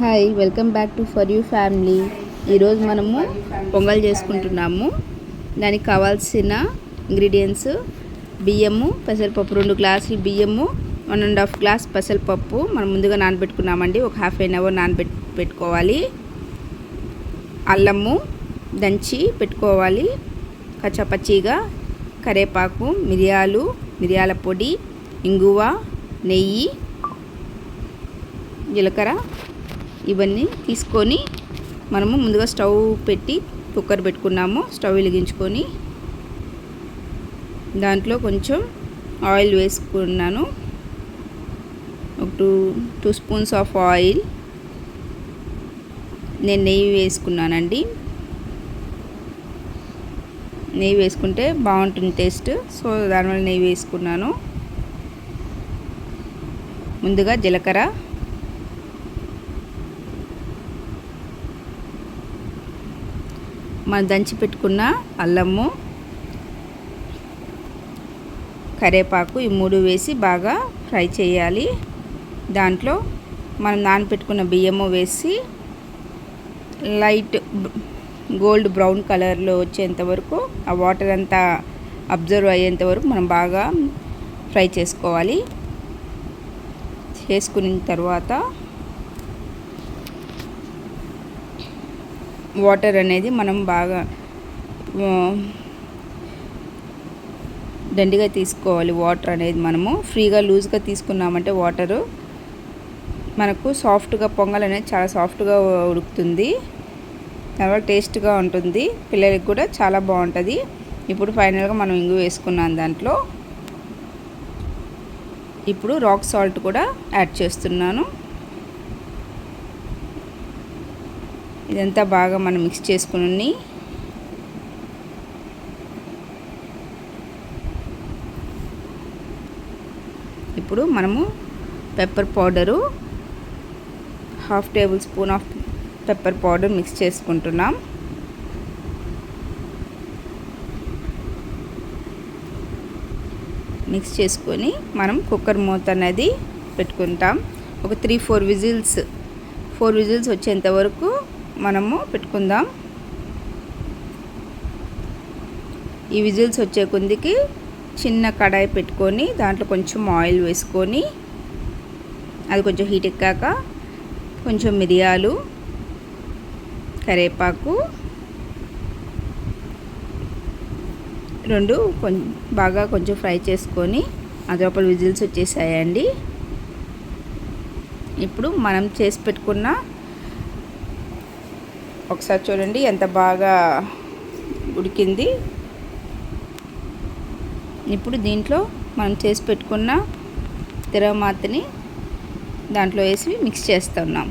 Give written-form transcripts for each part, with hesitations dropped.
Hi, welcome back to for you family. ఈరోజు మనము పొంగల్ చేసుకుంటున్నాము. దానికి కావాల్సిన ఇంగ్రీడియంట్స్ బియ్యము, పెసరపప్పు, 2 గ్లాసులు బియ్యము, 1.5 గ్లాస్ పెసరపప్పు మనం ముందుగా నానబెట్టుకున్నామండి. ఒక హాఫ్ ఎన్ అవర్ నానబెట్టుకోవాలి. అల్లము దంచి పెట్టుకోవాలి కచ్చపచ్చిగా, కరేపాకు, మిరియాల పొడి, ఇంగువ, నెయ్యి, జీలకర్ర ఇవన్నీ తీసుకొని మనము ముందుగా స్టవ్ పెట్టి కుక్కర్ పెట్టుకున్నాము. స్టవ్ వెలిగించుకొని దాంట్లో కొంచెం ఆయిల్ వేసుకున్నాను. ఒక 2 స్పూన్స్ ఆఫ్ ఆయిల్. నేను నెయ్యి వేసుకున్నానండి. నెయ్యి వేసుకుంటే బాగుంటుంది టేస్ట్, సో దానివల్ల నెయ్యి వేసుకున్నాను. ముందుగా జీలకర్ర, మనం దంచి పెట్టుకున్న అల్లము, కరేపాకు ఈ 3 వేసి బాగా ఫ్రై చేయాలి. దాంట్లో మనం నానబెట్టుకున్న బియ్యము వేసి లైట్ గోల్డ్ బ్రౌన్ కలర్లో వచ్చేంత వరకు, ఆ వాటర్ అంతా అబ్జర్వ్ అయ్యేంత వరకు మనం బాగా ఫ్రై చేసుకోవాలి. చేసుకున్న తర్వాత వాటర్ అనేది మనం బాగా దండిగా తీసుకోవాలి. వాటర్ అనేది మనము ఫ్రీగా లూజ్గా తీసుకున్నామంటే వాటరు మనకు సాఫ్ట్గా, పొంగల్ అనేది చాలా సాఫ్ట్గా ఉడుకుతుంది. తర్వాత టేస్ట్గా ఉంటుంది, పిల్లలకి కూడా చాలా బాగుంటుంది. ఇప్పుడు ఫైనల్గా మనం ఇంగు వేసుకున్నాం దాంట్లో. ఇప్పుడు రాక్ సాల్ట్ కూడా యాడ్ చేస్తున్నాను. ఇదంతా బాగా మనం మిక్స్ చేసుకుని ఇప్పుడు మనము pepper powder, 1/2 table spoon of pepper powder mix చేసుకుంటున్నాం. మిక్స్ చేసుకొని మనం కుక్కర్ మూత అనేది పెట్టుకుంటాం. ఒక 3-4 విజిల్స్, 4 విజిల్స్ వచ్చేంత వరకు మనము పెట్టుకుందాం. ఈ విజిల్స్ వచ్చే కొద్దికి చిన్న కడాయి పెట్టుకొని దాంట్లో కొంచెం ఆయిల్ వేసుకొని, అది కొంచెం హీట్ ఎక్కాక కొంచెం మిరియాలు, కరేపాకు 2 బాగా కొంచెం ఫ్రై చేసుకొని, ఆ లోపల విజిల్స్ వచ్చేసాయండి. ఇప్పుడు మనం చేసి పెట్టుకున్న, ఒకసారి చూడండి ఎంత బాగా ఉడికింది. ఇప్పుడు దీంట్లో మనం చేసి పెట్టుకున్న తిరగమాతని దాంట్లో వేసి మిక్స్ చేస్తున్నాం.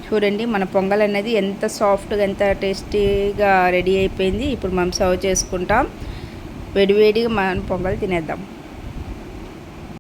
చూడండి మన పొంగల్ అనేది ఎంత సాఫ్ట్గా, ఎంత టేస్టీగా రెడీ అయిపోయింది. ఇప్పుడు మనం సర్వ్ చేసుకుంటాం. వేడివేడిగా మనం పొంగల్ తినేద్దాం.